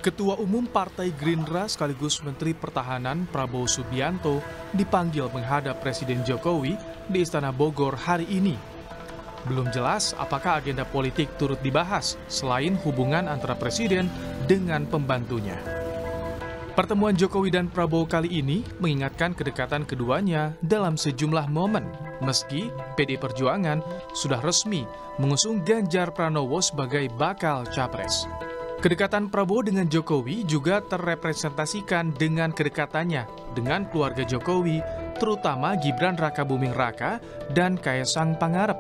Ketua Umum Partai Gerindra sekaligus Menteri Pertahanan Prabowo Subianto dipanggil menghadap Presiden Jokowi di Istana Bogor hari ini. Belum jelas apakah agenda politik turut dibahas selain hubungan antara Presiden dengan pembantunya. Pertemuan Jokowi dan Prabowo kali ini mengingatkan kedekatan keduanya dalam sejumlah momen, meski PDI Perjuangan sudah resmi mengusung Ganjar Pranowo sebagai bakal capres. Kedekatan Prabowo dengan Jokowi juga terrepresentasikan dengan kedekatannya dengan keluarga Jokowi, terutama Gibran Rakabuming Raka dan Kaesang Pangarep.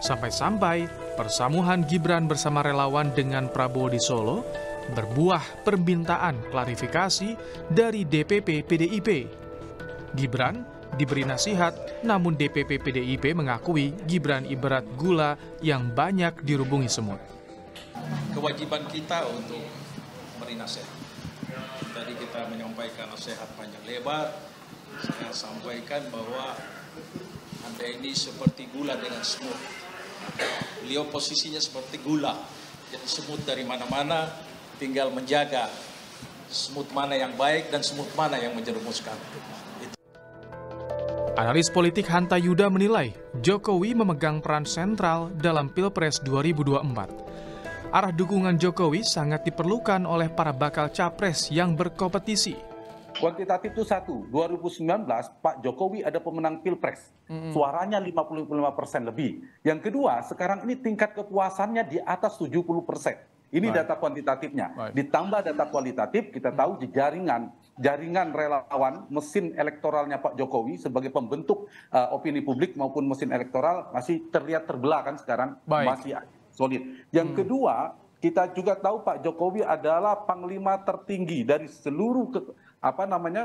Sampai-sampai persamuhan Gibran bersama relawan dengan Prabowo di Solo berbuah permintaan klarifikasi dari DPP PDIP. Gibran diberi nasihat, namun DPP PDIP mengakui Gibran ibarat gula yang banyak dirubungi semut. Kewajiban kita untuk beri nasihat. Tadi kita menyampaikan nasihat panjang lebar. Saya sampaikan bahwa Anda ini seperti gula dengan semut. Beliau posisinya seperti gula. Jadi semut dari mana-mana tinggal menjaga semut mana yang baik dan semut mana yang menjerumuskan. Analis politik Hanta Yuda menilai Jokowi memegang peran sentral dalam Pilpres 2024. Arah dukungan Jokowi sangat diperlukan oleh para bakal capres yang berkompetisi. Kuantitatif itu satu, 2019 Pak Jokowi ada pemenang Pilpres, suaranya 55% lebih. Yang kedua, sekarang ini tingkat kepuasannya di atas 70%. Ini data kuantitatifnya. Ditambah data kualitatif, kita tahu di jaringan relawan, mesin elektoralnya Pak Jokowi sebagai pembentuk opini publik maupun mesin elektoral masih terlihat terbelah kan sekarang, masih solid. Yang kedua, kita juga tahu Pak Jokowi adalah panglima tertinggi dari seluruh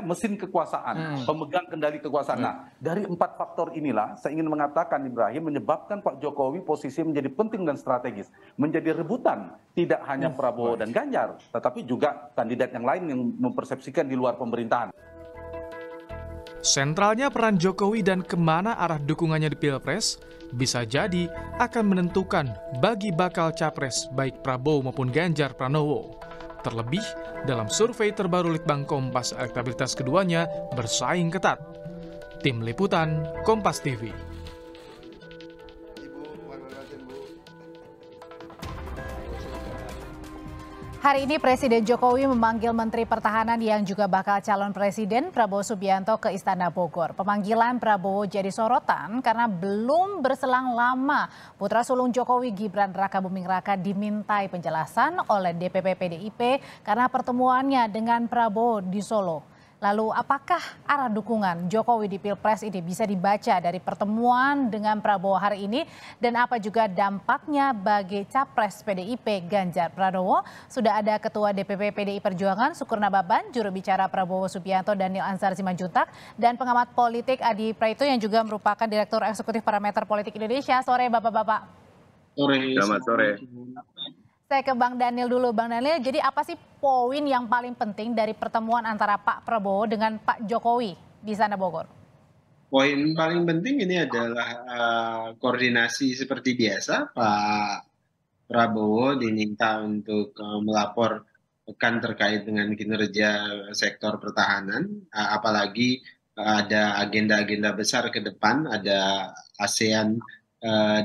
mesin kekuasaan, pemegang kendali kekuasaan. Nah, dari 4 faktor inilah saya ingin mengatakan Ibrahim menyebabkan Pak Jokowi posisi menjadi penting dan strategis, menjadi rebutan tidak hanya Prabowo dan Ganjar, tetapi juga kandidat yang lain yang mempersepsikan di luar pemerintahan. Sentralnya peran Jokowi dan kemana arah dukungannya di Pilpres bisa jadi akan menentukan bagi bakal capres baik Prabowo maupun Ganjar Pranowo. Terlebih dalam survei terbaru Litbang Kompas elektabilitas keduanya bersaing ketat. Tim Liputan Kompas TV. Hari ini Presiden Jokowi memanggil Menteri Pertahanan yang juga bakal calon Presiden Prabowo Subianto ke Istana Bogor. Pemanggilan Prabowo jadi sorotan karena belum berselang lama putra sulung Jokowi Gibran Rakabuming Raka dimintai penjelasan oleh DPP PDIP karena pertemuannya dengan Prabowo di Solo. Lalu apakah arah dukungan Jokowi di Pilpres ini bisa dibaca dari pertemuan dengan Prabowo hari ini dan apa juga dampaknya bagi Capres PDIP Ganjar Pranowo? Sudah ada Ketua DPP PDI Perjuangan Sukur Nababan, juru bicara Prabowo Subianto Daniel Ansar Simanjuntak, dan pengamat politik Adi Praetno yang juga merupakan Direktur Eksekutif Parameter Politik Indonesia. Sore Bapak-Bapak. Selamat sore. Saya ke Bang Daniel dulu. Bang Daniel, jadi apa sih poin yang paling penting dari pertemuan antara Pak Prabowo dengan Pak Jokowi di sana Bogor? Poin paling penting ini adalah koordinasi seperti biasa. Pak Prabowo diminta untuk melapor terkait dengan kinerja sektor pertahanan, apalagi ada agenda-agenda besar ke depan, ada ASEAN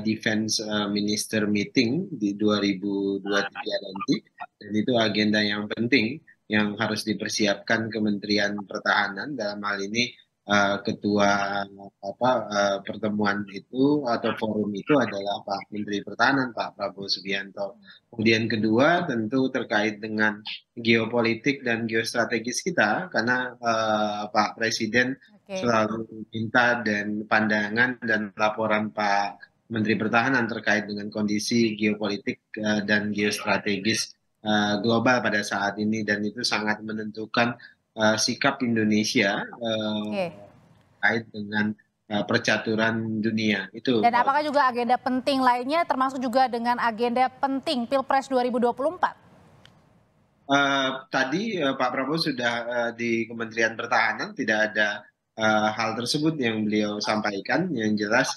Defense Minister Meeting di 2023 nanti, dan itu agenda yang penting yang harus dipersiapkan Kementerian Pertahanan. Dalam hal ini ketua pertemuan itu atau forum itu adalah Pak Menteri Pertahanan Pak Prabowo Subianto. Kemudian kedua tentu terkait dengan geopolitik dan geostrategis kita, karena Pak Presiden selalu minta dan pandangan dan laporan Pak Menteri Pertahanan terkait dengan kondisi geopolitik dan geostrategis global pada saat ini, dan itu sangat menentukan sikap Indonesia terkait dengan percaturan dunia itu. Dan apakah juga agenda penting lainnya termasuk juga dengan agenda penting Pilpres 2024? Tadi Pak Prabowo sudah di Kementerian Pertahanan tidak ada hal tersebut yang beliau sampaikan. Yang jelas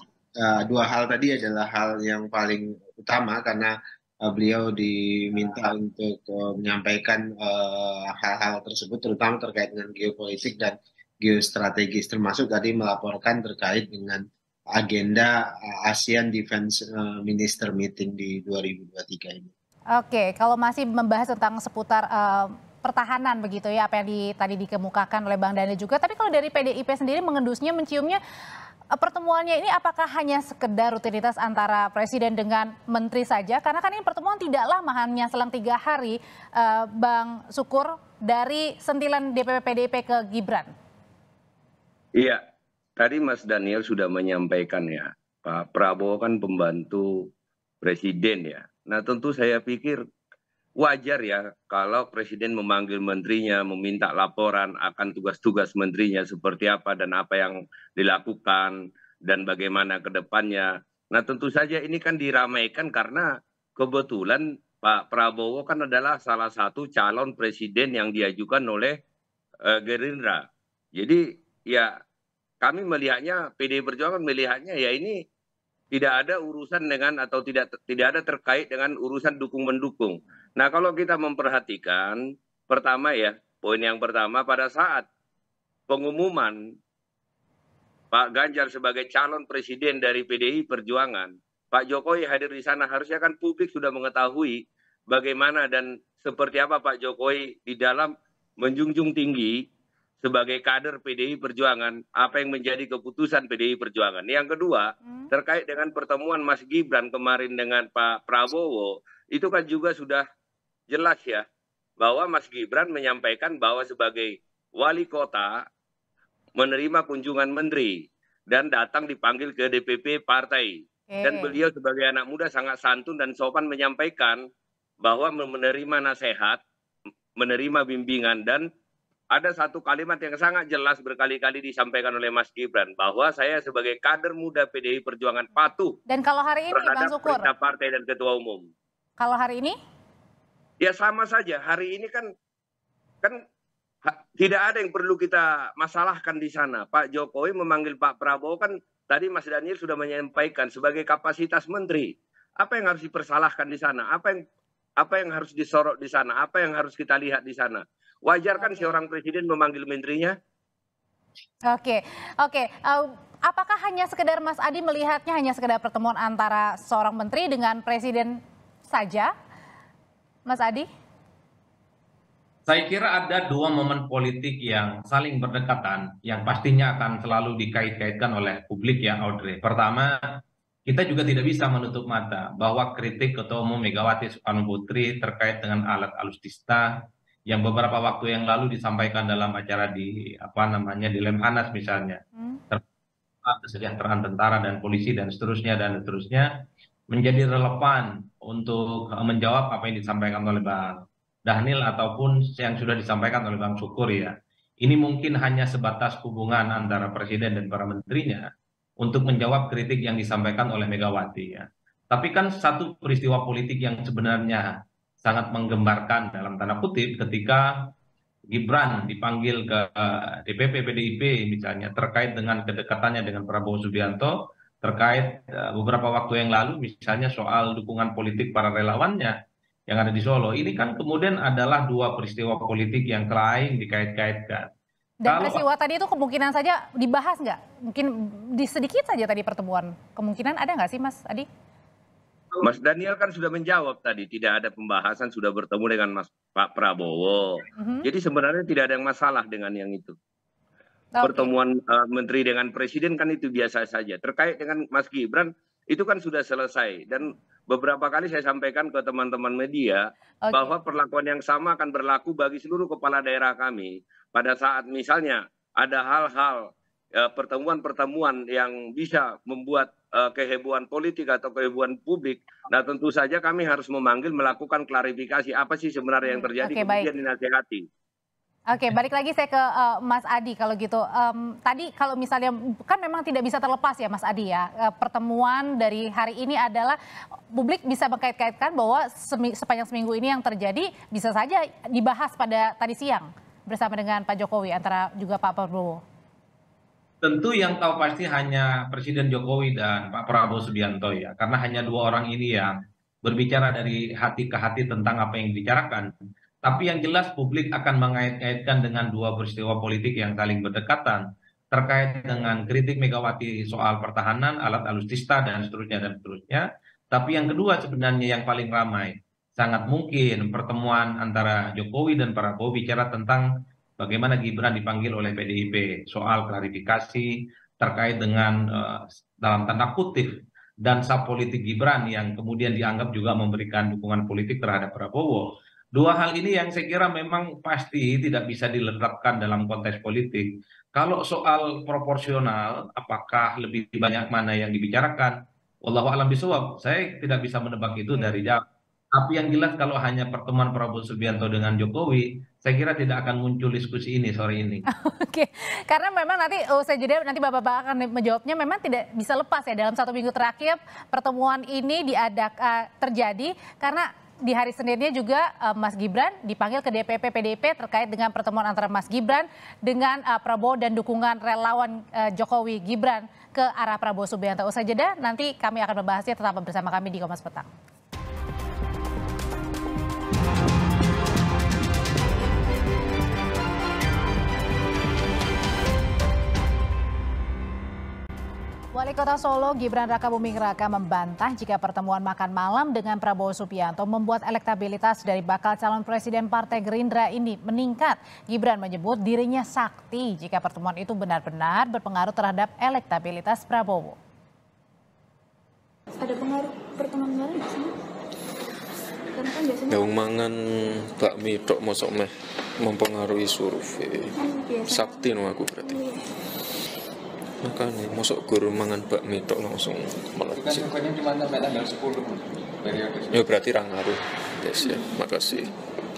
dua hal tadi adalah hal yang paling utama, karena beliau diminta untuk menyampaikan hal-hal tersebut, terutama terkait dengan geopolitik dan geostrategis, termasuk tadi melaporkan terkait dengan agenda ASEAN Defense Minister Meeting di 2023 ini. Oke, kalau masih membahas tentang seputar pertahanan begitu ya, apa yang tadi dikemukakan oleh Bang Daniel juga. Tapi kalau dari PDIP sendiri mengendusnya, menciumnya, pertemuannya ini apakah hanya sekedar rutinitas antara presiden dengan menteri saja? Karena kan ini pertemuan tidak lama, hanya selang 3 hari, Bang Sukur, dari sentilan DPP PDIP ke Gibran. Iya, tadi Mas Daniel sudah menyampaikan ya, Pak Prabowo kan pembantu presiden ya. Nah tentu saya pikir wajar ya kalau presiden memanggil menterinya, meminta laporan akan tugas-tugas menterinya seperti apa dan apa yang dilakukan dan bagaimana ke depannya. Nah tentu saja ini kan diramaikan karena kebetulan Pak Prabowo kan adalah salah satu calon presiden yang diajukan oleh Gerindra. Jadi ya kami melihatnya, PDI Perjuangan melihatnya ya ini tidak ada urusan dengan atau tidak ada terkait dengan urusan dukung-mendukung. Nah kalau kita memperhatikan, pertama ya, poin yang pertama pada saat pengumuman Pak Ganjar sebagai calon presiden dari PDI Perjuangan, Pak Jokowi hadir di sana, harusnya kan publik sudah mengetahui bagaimana dan seperti apa Pak Jokowi di dalam menjunjung tinggi sebagai kader PDI Perjuangan, apa yang menjadi keputusan PDI Perjuangan. Yang kedua, terkait dengan pertemuan Mas Gibran kemarin dengan Pak Prabowo, itu kan juga sudah jelas ya, bahwa Mas Gibran menyampaikan bahwa sebagai wali kota menerima kunjungan menteri dan datang dipanggil ke DPP partai. Dan beliau sebagai anak muda sangat santun dan sopan menyampaikan bahwa menerima nasihat, menerima bimbingan, dan ada satu kalimat yang sangat jelas berkali-kali disampaikan oleh Mas Gibran, bahwa saya sebagai kader muda PDI Perjuangan patuh Dan kalau hari ini, Bang terhadap Sukur, perintah partai dan ketua umum. kalau hari ini? Ya sama saja, hari ini kan tidak ada yang perlu kita masalahkan di sana. Pak Jokowi memanggil Pak Prabowo kan tadi Mas Daniel sudah menyampaikan sebagai kapasitas menteri. Apa yang harus dipersalahkan di sana? Apa yang harus disorot di sana? Apa yang harus kita lihat di sana? Wajar kan seorang presiden memanggil menterinya? Oke. Apakah hanya sekedar Mas Adi melihatnya hanya sekedar pertemuan antara seorang menteri dengan presiden saja, Mas Adi? Saya kira ada dua momen politik yang saling berdekatan, yang pastinya akan selalu dikait-kaitkan oleh publik ya, Audrey. Pertama, kita juga tidak bisa menutup mata bahwa kritik Ketua Umum Megawati Soekarno Putri terkait dengan alat alutsista yang beberapa waktu yang lalu disampaikan dalam acara di Lemhanas misalnya, kesejahteraan tentara dan polisi dan seterusnya menjadi relevan untuk menjawab apa yang disampaikan oleh Bang Daniel ataupun yang sudah disampaikan oleh Bang Sukur ya. Ini mungkin hanya sebatas hubungan antara presiden dan para menterinya untuk menjawab kritik yang disampaikan oleh Megawati ya. Tapi kan satu peristiwa politik yang sebenarnya sangat menggembarkan dalam tanda kutip ketika Gibran dipanggil ke DPP PDIP misalnya terkait dengan kedekatannya dengan Prabowo Subianto, terkait beberapa waktu yang lalu misalnya soal dukungan politik para relawannya yang ada di Solo. Ini kan kemudian adalah dua peristiwa politik yang lain dikait-kaitkan. Dan peristiwa tadi itu kemungkinan saja dibahas nggak? Mungkin sedikit saja tadi pertemuan. Kemungkinan ada nggak sih Mas Adi? Mas Daniel kan sudah menjawab tadi, tidak ada pembahasan, sudah bertemu dengan Pak Prabowo. Jadi sebenarnya tidak ada yang masalah dengan yang itu. Pertemuan menteri dengan presiden kan itu biasa saja. Terkait dengan Mas Gibran, itu kan sudah selesai. Dan beberapa kali saya sampaikan ke teman-teman media bahwa perlakuan yang sama akan berlaku bagi seluruh kepala daerah kami. Pada saat misalnya ada hal-hal pertemuan-pertemuan yang bisa membuat kehebohan politik atau kehebohan publik, nah tentu saja kami harus memanggil, melakukan klarifikasi apa sih sebenarnya yang terjadi, kemudian dinasihati. Oke, balik lagi saya ke Mas Adi kalau gitu. Tadi kalau misalnya kan memang tidak bisa terlepas ya Mas Adi ya, pertemuan dari hari ini adalah publik bisa mengkait-kaitkan bahwa sepanjang seminggu ini yang terjadi bisa saja dibahas pada tadi siang bersama dengan Pak Jokowi antara juga Pak Prabowo. Tentu yang tahu pasti hanya Presiden Jokowi dan Pak Prabowo Subianto ya, karena hanya dua orang ini yang berbicara dari hati ke hati tentang apa yang dibicarakan. Tapi yang jelas publik akan mengait-ngaitkan dengan dua peristiwa politik yang saling berdekatan terkait dengan kritik Megawati soal pertahanan, alat alutsista dan seterusnya dan seterusnya. Tapi yang kedua sebenarnya yang paling ramai, sangat mungkin pertemuan antara Jokowi dan Prabowo bicara tentang bagaimana Gibran dipanggil oleh PDIP soal klarifikasi terkait dengan dalam tanda kutip dansa politik Gibran yang kemudian dianggap juga memberikan dukungan politik terhadap Prabowo. Dua hal ini yang saya kira memang pasti tidak bisa diletakkan dalam konteks politik. Kalau soal proporsional, apakah lebih banyak mana yang dibicarakan? Wallahu a'lam bishawab. Saya tidak bisa menebak itu dari jauh. Tapi yang jelas kalau hanya pertemuan Prabowo Subianto dengan Jokowi, saya kira tidak akan muncul diskusi ini sore ini. Oke, karena memang nanti usai jeda nanti Bapak-Bapak akan menjawabnya, memang tidak bisa lepas ya dalam 1 minggu terakhir pertemuan ini terjadi karena di hari Seninnya juga Mas Gibran dipanggil ke DPP PDIP terkait dengan pertemuan antara Mas Gibran dengan Prabowo dan dukungan relawan Jokowi Gibran ke arah Prabowo Subianto. Usai jeda nanti kami akan membahasnya, tetap bersama kami di Kompas Petang. Wali Kota Solo Gibran Rakabuming Raka membantah jika pertemuan makan malam dengan Prabowo Subianto membuat elektabilitas dari bakal calon presiden Partai Gerindra ini meningkat. Gibran menyebut dirinya sakti jika pertemuan itu benar-benar berpengaruh terhadap elektabilitas Prabowo. Ada pengaruh pertemuan kemarin nggak sih? Karena kan biasanya daun mangan bakmi tok mosok meh mempengaruhi survei. Sakti no aku berarti. Makanya mosok guru mangan bakmi tok langsung melejit. Ya berarti ra ngaruh. Yes ya, makasih.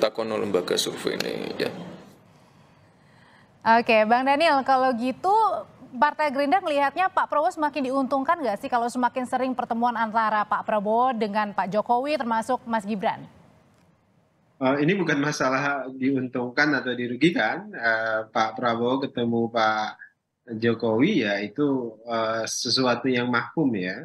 Takono lembaga survei ini ya. Oke, Bang Daniel, kalau gitu Partai Gerindra melihatnya Pak Prabowo semakin diuntungkan nggak sih kalau semakin sering pertemuan antara Pak Prabowo dengan Pak Jokowi termasuk Mas Gibran? Ini bukan masalah diuntungkan atau dirugikan. Pak Prabowo ketemu Pak Jokowi ya itu sesuatu yang mahfum ya.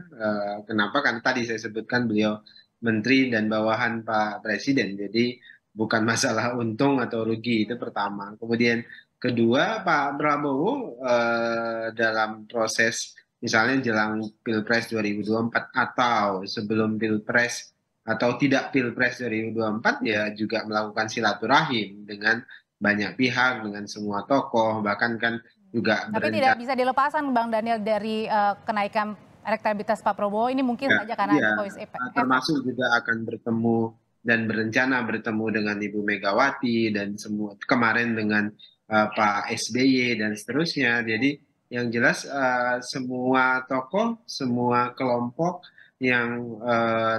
Kenapa? Karena tadi saya sebutkan beliau menteri dan bawahan Pak Presiden. Jadi bukan masalah untung atau rugi, itu pertama. Kemudian kedua, Pak Prabowo dalam proses misalnya jelang Pilpres 2024 atau sebelum Pilpres atau tidak Pilpres 2024 ya juga melakukan silaturahim dengan banyak pihak, dengan semua tokoh, bahkan kan juga tapi tidak bisa dilepaskan Bang Daniel dari kenaikan elektabilitas Pak Prabowo ini mungkin saja karena Jokowi termasuk juga akan bertemu dan berencana bertemu dengan Ibu Megawati dan semua kemarin dengan Pak SBY dan seterusnya. Jadi yang jelas semua tokoh, semua kelompok yang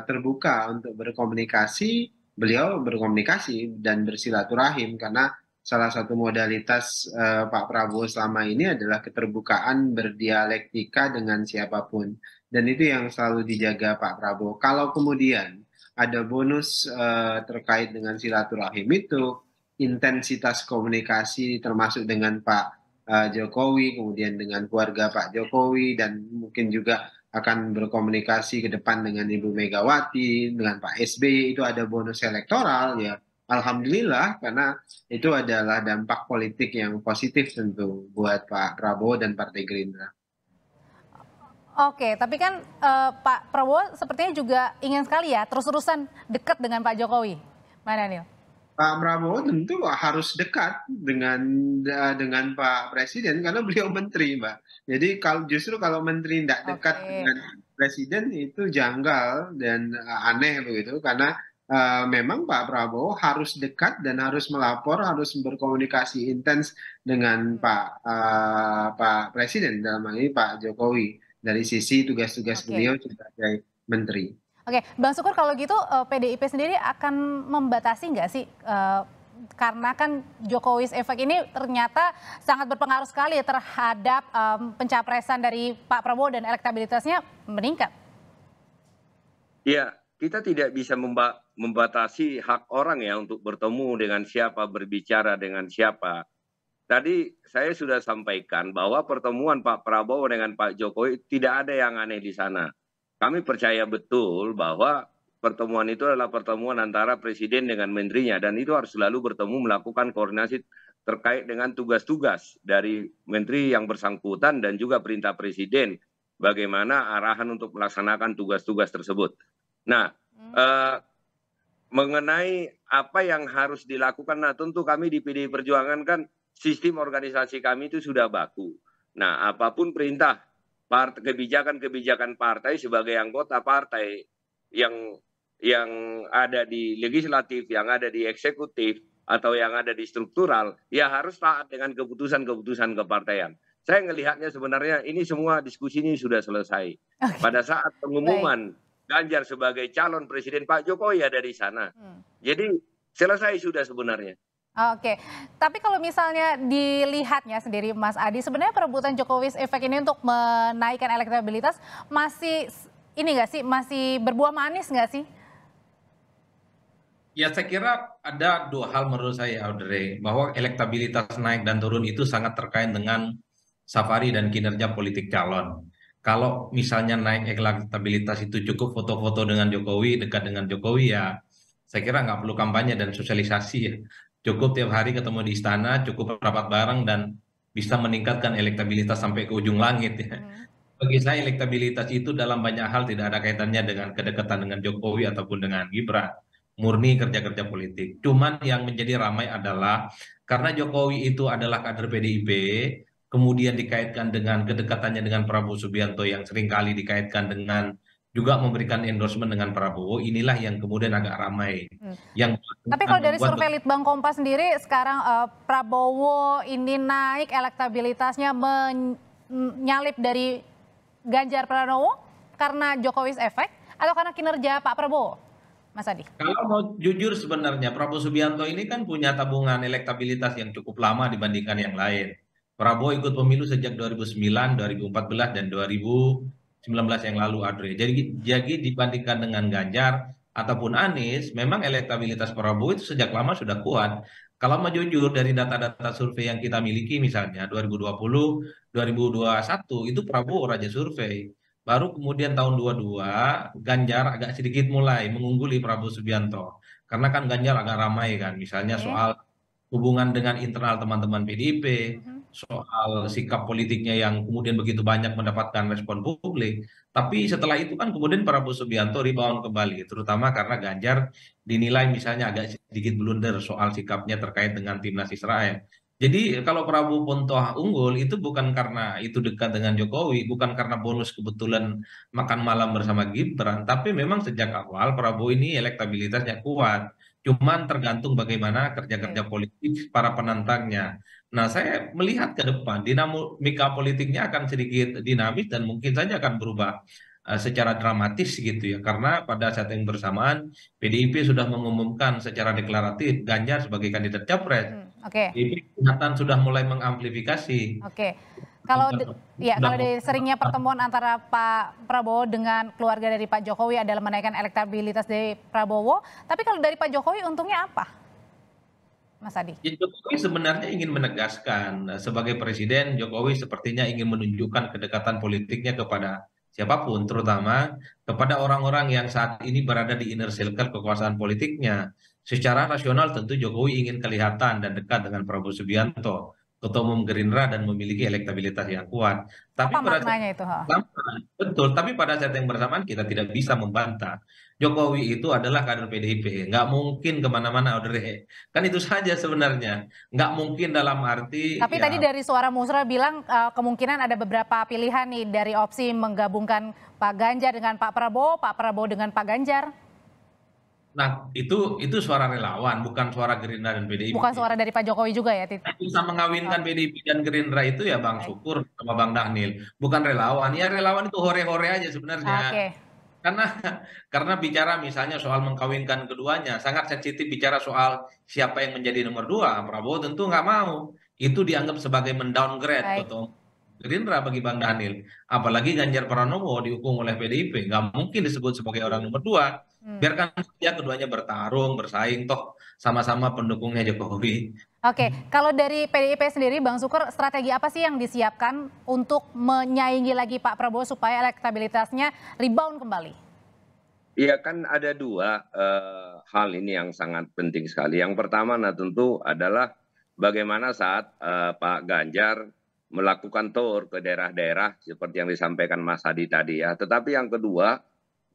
terbuka untuk berkomunikasi, beliau berkomunikasi dan bersilaturahim karena salah satu modalitas Pak Prabowo selama ini adalah keterbukaan berdialektika dengan siapapun. Dan itu yang selalu dijaga Pak Prabowo. Kalau kemudian ada bonus terkait dengan silaturahim itu, intensitas komunikasi termasuk dengan Pak Jokowi, kemudian dengan keluarga Pak Jokowi, dan mungkin juga akan berkomunikasi ke depan dengan Ibu Megawati, dengan Pak SBY, itu ada bonus elektoral ya. Alhamdulillah, karena itu adalah dampak politik yang positif tentu buat Pak Prabowo dan Partai Gerindra. Oke, tapi kan Pak Prabowo sepertinya juga ingin sekali ya terus-terusan dekat dengan Pak Jokowi. Mana Daniel? Pak Prabowo tentu harus dekat dengan Pak Presiden karena beliau menteri, Mbak. Jadi justru kalau menteri tidak dekat dengan Presiden itu janggal dan aneh begitu, karena memang Pak Prabowo harus dekat dan harus melapor, harus berkomunikasi intens dengan Pak Presiden, dalam hal ini Pak Jokowi, dari sisi tugas-tugas beliau sebagai menteri. Oke, Bang Sukur, kalau gitu PDIP sendiri akan membatasi nggak sih? Karena kan Jokowi's efek ini ternyata sangat berpengaruh sekali terhadap pencapresan dari Pak Prabowo dan elektabilitasnya meningkat. Iya, kita tidak bisa membatasi hak orang ya untuk bertemu dengan siapa, berbicara dengan siapa. Tadi saya sudah sampaikan bahwa pertemuan Pak Prabowo dengan Pak Jokowi tidak ada yang aneh di sana. Kami percaya betul bahwa pertemuan itu adalah pertemuan antara presiden dengan menterinya, dan itu harus selalu bertemu melakukan koordinasi terkait dengan tugas-tugas dari menteri yang bersangkutan dan juga perintah presiden bagaimana arahan untuk melaksanakan tugas-tugas tersebut. Nah, mengenai apa yang harus dilakukan, nah tentu kami di PDI Perjuangan kan sistem organisasi kami itu sudah baku. Nah, apapun perintah kebijakan-kebijakan partai sebagai anggota partai yang ada di legislatif, yang ada di eksekutif, atau yang ada di struktural, ya harus taat dengan keputusan-keputusan kepartaian. Saya melihatnya sebenarnya ini semua diskusi ini sudah selesai. Pada saat pengumuman Ganjar sebagai calon presiden, Pak Jokowi ada di sana. Jadi selesai sudah sebenarnya. Oke, tapi kalau misalnya dilihatnya sendiri Mas Adi, sebenarnya perebutan Jokowi efek ini untuk menaikkan elektabilitas masih ini nggak sih, masih berbuah manis nggak sih? Ya saya kira ada dua hal menurut saya Audrey, bahwa elektabilitas naik dan turun itu sangat terkait dengan safari dan kinerja politik calon. Kalau misalnya naik elektabilitas itu cukup foto-foto dengan Jokowi, dekat dengan Jokowi, ya saya kira nggak perlu kampanye dan sosialisasi ya. Cukup tiap hari ketemu di istana, cukup rapat bareng dan bisa meningkatkan elektabilitas sampai ke ujung langit ya. Bagi saya elektabilitas itu dalam banyak hal tidak ada kaitannya dengan kedekatan dengan Jokowi ataupun dengan Gibran. Murni kerja-kerja politik. Cuman yang menjadi ramai adalah karena Jokowi itu adalah kader PDIP, kemudian dikaitkan dengan kedekatannya dengan Prabowo Subianto yang seringkali dikaitkan dengan juga memberikan endorsement dengan Prabowo, inilah yang kemudian agak ramai. Tapi kalau dari survei Litbang Kompas sendiri, sekarang Prabowo ini naik elektabilitasnya menyalip dari Ganjar Pranowo karena Jokowi efek atau karena kinerja Pak Prabowo, Mas Adi? Kalau mau jujur sebenarnya Prabowo Subianto ini kan punya tabungan elektabilitas yang cukup lama dibandingkan yang lain. Prabowo ikut pemilu sejak 2009, 2014, dan 2019 yang lalu, Adri. Jadi dibandingkan dengan Ganjar ataupun Anies, memang elektabilitas Prabowo itu sejak lama sudah kuat. Kalau mau jujur dari data-data survei yang kita miliki misalnya 2020, 2021 itu Prabowo raja survei. Baru kemudian tahun 22 Ganjar agak sedikit mulai mengungguli Prabowo Subianto. Karena kan Ganjar agak ramai kan, misalnya soal hubungan dengan internal teman-teman PDIP, soal sikap politiknya yang kemudian begitu banyak mendapatkan respon publik. Tapi setelah itu kan kemudian Prabowo Subianto rebound kembali, terutama karena Ganjar dinilai misalnya agak sedikit blunder soal sikapnya terkait dengan timnas Israel. Jadi kalau Prabowo pun toh unggul itu bukan karena itu dekat dengan Jokowi, bukan karena bonus kebetulan makan malam bersama Gibran, tapi memang sejak awal Prabowo ini elektabilitasnya kuat. Cuman tergantung bagaimana kerja-kerja politik para penantangnya. Nah, saya melihat ke depan dinamika politiknya akan sedikit dinamis dan mungkin saja akan berubah secara dramatis gitu ya. Karena pada saat yang bersamaan PDIP sudah mengumumkan secara deklaratif Ganjar sebagai kandidat capres. PDIP kelihatan sudah mulai mengamplifikasi. Kalau dari seringnya pertemuan antara Pak Prabowo dengan keluarga dari Pak Jokowi adalah menaikkan elektabilitas dari Prabowo, tapi kalau dari Pak Jokowi untungnya apa, Mas Adi? Jokowi sebenarnya ingin menegaskan sebagai presiden, Jokowi sepertinya ingin menunjukkan kedekatan politiknya kepada siapapun, terutama kepada orang-orang yang saat ini berada di inner circle kekuasaan politiknya. Secara rasional tentu Jokowi ingin kelihatan dan dekat dengan Prabowo Subianto, Ketua Umum Gerindra, dan memiliki elektabilitas yang kuat. Tapi apa maknanya itu? Betul, tapi pada saat yang bersamaan kita tidak bisa membantah. Jokowi itu adalah kader PDIP, nggak mungkin kemana-mana, Audrey. Kan itu saja sebenarnya, nggak mungkin dalam arti. Tapi tadi dari suara musra bilang kemungkinan ada beberapa pilihan nih dari opsi menggabungkan Pak Ganjar dengan Pak Prabowo dengan Pak Ganjar. Nah, itu suara relawan, bukan suara Gerindra dan PDIP. Bukan suara dari Pak Jokowi juga ya? Bisa mengawinkan PDIP dan Gerindra itu ya Bang Syukur sama Bang Dhanil. Bukan relawan. Ya relawan itu hore-hore aja sebenarnya. Karena bicara misalnya soal mengkawinkan keduanya, sangat sensitif bicara soal siapa yang menjadi nomor 2. Prabowo tentu nggak mau. Itu dianggap sebagai mendowngrade Ketua Gerindra bagi Bang Dhanil. Apalagi Ganjar Pranowo dihukum oleh PDIP. Nggak mungkin disebut sebagai orang nomor 2. Biarkan saja keduanya bertarung, bersaing, toh sama-sama pendukungnya Jokowi. Kalau dari PDIP sendiri, Bang Syukur, strategi apa sih yang disiapkan untuk menyaingi lagi Pak Prabowo supaya elektabilitasnya rebound kembali? Iya kan ada dua hal ini yang sangat penting sekali. Yang pertama tentu adalah bagaimana saat Pak Ganjar melakukan tour ke daerah-daerah seperti yang disampaikan Mas Hadi tadi ya. Tetapi yang kedua,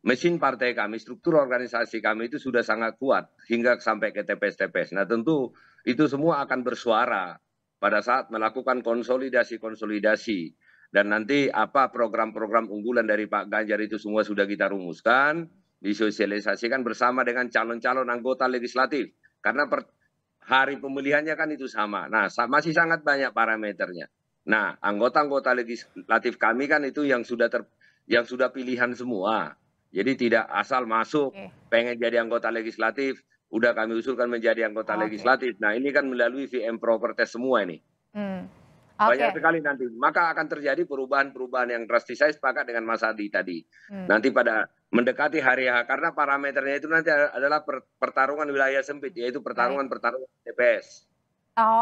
mesin partai kami, struktur organisasi kami itu sudah sangat kuat hingga sampai ke TPS-TPS. Nah tentu itu semua akan bersuara pada saat melakukan konsolidasi-konsolidasi. Dan nanti apa program-program unggulan dari Pak Ganjar itu semua sudah kita rumuskan, disosialisasikan bersama dengan calon-calon anggota legislatif. Karena hari pemilihannya kan itu sama. Nah, masih sangat banyak parameternya. Nah, anggota-anggota legislatif kami kan itu yang sudah pilihan semua. Jadi tidak asal masuk, pengen jadi anggota legislatif, udah kami usulkan menjadi anggota legislatif. Nah, ini kan melalui VM proper test semua ini. Banyak sekali nanti. Maka akan terjadi perubahan-perubahan yang drastis. Saya sepakat dengan Mas Hadi tadi. Nanti pada mendekati hari H, karena parameternya itu nanti adalah pertarungan wilayah sempit, yaitu pertarungan TPS.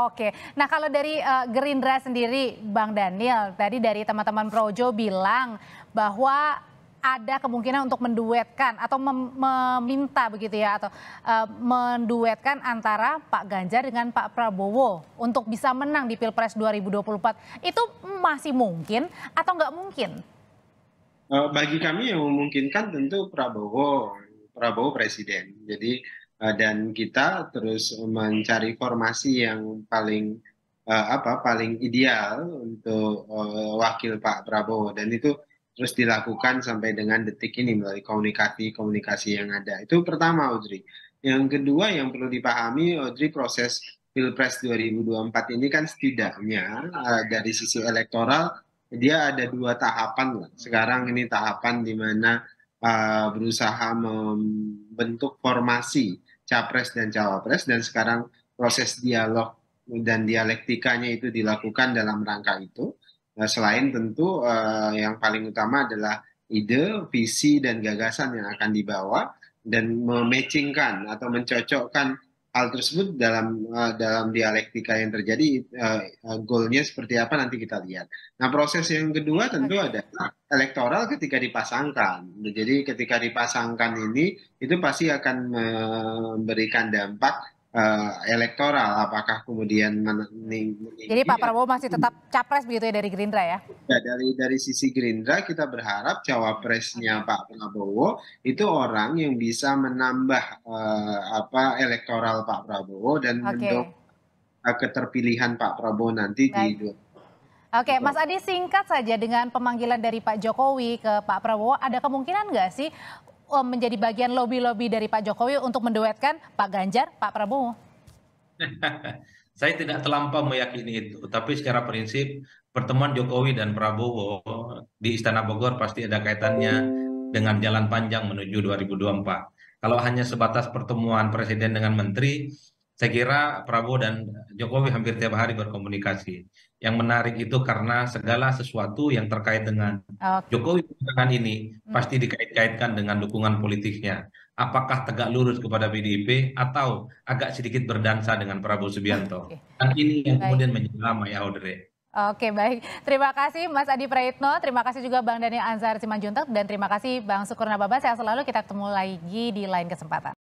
Oke. Nah kalau dari Gerindra sendiri, Bang Daniel, tadi dari teman-teman Projo bilang bahwa ada kemungkinan untuk menduetkan atau meminta begitu ya, atau menduetkan antara Pak Ganjar dengan Pak Prabowo untuk bisa menang di Pilpres 2024. Itu masih mungkin atau nggak mungkin? Bagi kami yang memungkinkan tentu Prabowo presiden. Jadi dan kita terus mencari formasi yang paling paling ideal untuk wakil Pak Prabowo, dan itu terus dilakukan sampai dengan detik ini melalui komunikasi yang ada. Itu pertama, Audrey. Yang kedua yang perlu dipahami, Audrey, proses Pilpres 2024 ini kan setidaknya dari sisi elektoral dia ada dua tahapan lah. Sekarang ini tahapan di mana berusaha membentuk formasi capres dan cawapres, dan sekarang proses dialog dan dialektikanya itu dilakukan dalam rangka itu. Nah, selain tentu yang paling utama adalah ide, visi, dan gagasan yang akan dibawa, dan mematchingkan atau mencocokkan hal tersebut dalam dialektika yang terjadi. Goalnya seperti apa nanti kita lihat. Nah, proses yang kedua tentu adalah elektoral ketika dipasangkan. Jadi ketika dipasangkan ini itu pasti akan memberikan dampak elektoral, apakah kemudian jadi Pak Prabowo masih tetap capres begitu ya dari Gerindra ya? Ya, dari sisi Gerindra kita berharap cawapresnya Pak Prabowo itu orang yang bisa menambah elektoral Pak Prabowo dan mendorong keterpilihan Pak Prabowo nanti di Oke, Mas Adi, singkat saja, dengan pemanggilan dari Pak Jokowi ke Pak Prabowo, ada kemungkinan nggak sih menjadi bagian lobby-lobby dari Pak Jokowi untuk menduetkan Pak Ganjar, Pak Prabowo? Saya tidak terlampau meyakini itu, tapi secara prinsip pertemuan Jokowi dan Prabowo di Istana Bogor pasti ada kaitannya dengan jalan panjang menuju 2024. Kalau hanya sebatas pertemuan presiden dengan menteri, saya kira Prabowo dan Jokowi hampir tiap hari berkomunikasi. Yang menarik itu karena segala sesuatu yang terkait dengan Jokowi belakangan ini pasti dikait-kaitkan dengan dukungan politiknya. Apakah tegak lurus kepada PDIP atau agak sedikit berdansa dengan Prabowo Subianto. Dan ini yang kemudian menjadi lama ya, Audrey. Oke, baik. Terima kasih Mas Adi Praitno, terima kasih juga Bang Daniel Anzar Simanjuntak, dan terima kasih Bang Sukur Nababan. Sehat selalu, kita ketemu lagi di lain kesempatan.